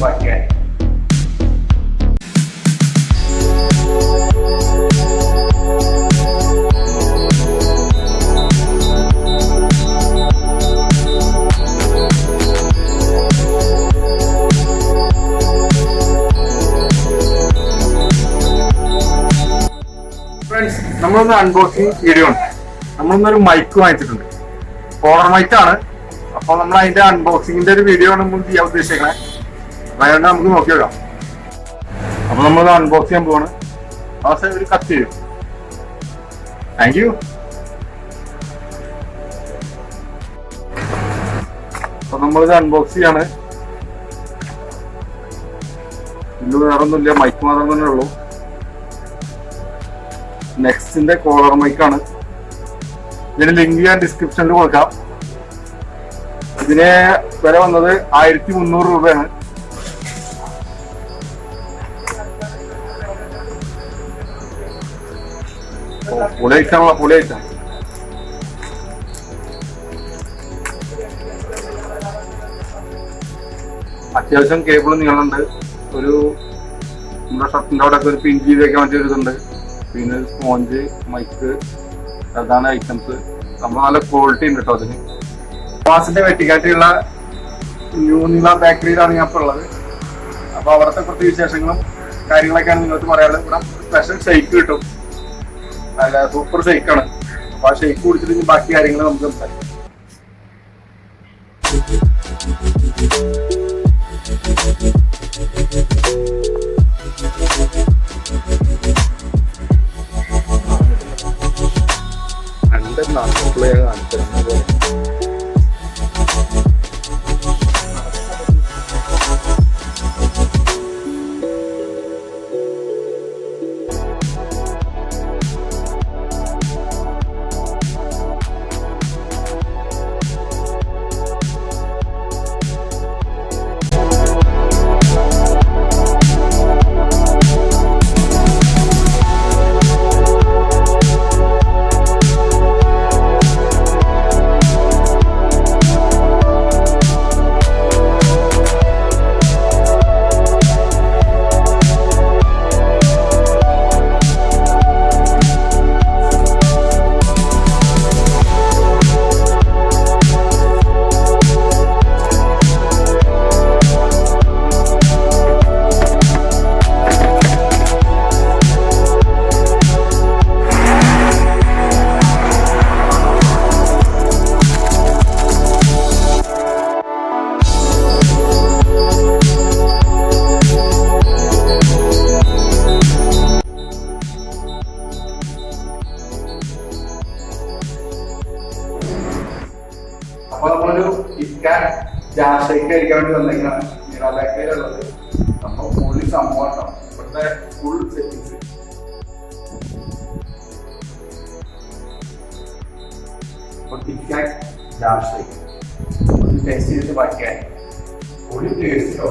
ബാക്കിയായി. നമ്മളൊന്ന് unboxing video ഉണ്ട്. നമ്മളൊന്നൊരു മൈക്ക് വാങ്ങിച്ചിട്ടുണ്ട്. കോളർ മൈക്കാണ്. അപ്പൊ നമ്മൾ അതിന്റെ അൺബോക്സിങ്ങിന്റെ ഒരു വീഡിയോ ആണ് നമ്മൾ ചെയ്യാൻ ഉദ്ദേശിക്കുന്നത്. അതുകൊണ്ട് നമുക്ക് നോക്കി നോക്കാം. അപ്പൊ നമ്മൾ അൺബോക്സ് ചെയ്യാൻ പോവാണ്. അവസാനം ഒരു കത്ത് ചെയ്യും. Thank you. അപ്പൊ നമ്മളിത് അൺബോക്സ് ചെയ്യാണ്. ഇന്ന് വേറെ ഒന്നുമില്ല, മൈക്ക് മാത്രം തന്നെ ഉള്ളൂ. നെക്സ്റ്റിന്റെ കോളർ മൈക്കാണ്. ഇതിന് ലിങ്ക് ഞാൻ ഡിസ്ക്രിപ്ഷനിൽ കൊടുക്കാം. ഇതിന് വില വന്നത് 1300 രൂപയാണ്. പുളി ഐറ്റം. അത്യാവശ്യം കേബിൾ നീളുണ്ട്. ഒരു നമ്മുടെ ഷർട്ടിൻ്റെ അവിടെ ഒക്കെ ഒരു പിൻ ചെയ്ത് വെക്കാൻ പറ്റിയ ഇതുണ്ട്. പിന്നെ സ്പോഞ്ച്, മൈക്ക്, പ്രധാന ഐറ്റംസ്. നമ്മൾ നല്ല ക്വാളിറ്റി ഉണ്ട് കേട്ടോ അതിന്. മാസിന്റെ വെറ്റിക്കാട്ടിലുള്ള നില ബേക്കറിയിലാണ് ഞാൻ ഇപ്പോൾ ഉള്ളത്. അപ്പോൾ അവിടുത്തെ കുറച്ച് വിശേഷങ്ങളും കാര്യങ്ങളൊക്കെയാണ് നിങ്ങൾക്ക് പറയാനുള്ളത്. ഇവിടെ സ്പെഷ്യൽ ഷെയ്ക്ക് കിട്ടും. നല്ല സൂപ്പർ ഷെയ്ക്കാണ്. അപ്പോൾ ആ ഷെയ്ക്ക് കുടിച്ചിട്ട് ബാക്കി കാര്യങ്ങൾ നമുക്ക് സംസാരിക്കാം. അപ്പൊ നമ്മളൊരു KitKat ജാർ ഷേക്ക് കഴിക്കാൻ വേണ്ടി വന്നേക്കാണ്. നില ബേക്കറിയിലുള്ളത്. നമ്മൾ ഫുള്ളി സംഭവം ഇവിടുത്തെ full settings. KitKat jar shake taste ചെയ്തിട്ട് ബാക്കിയായി. ഫുള്ളി ടേസ്റ്റോ